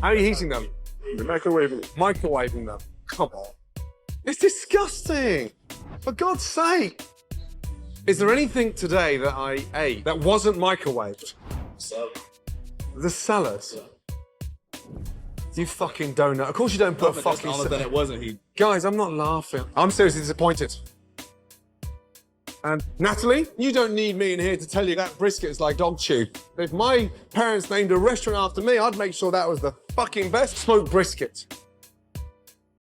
How are you heating them? You're microwaving. Microwaving them. Come on. It's disgusting. For God's sake. Is there anything today that I ate that wasn't microwaved? Salad. The salad. You fucking donut. Of course you don't put fucking salad. Then it wasn't he. Guys, I'm not laughing. I'm seriously disappointed. And Natalie, you don't need me in here to tell you that brisket is like dog chew. If my parents named a restaurant after me, I'd make sure that was the fucking best smoked brisket.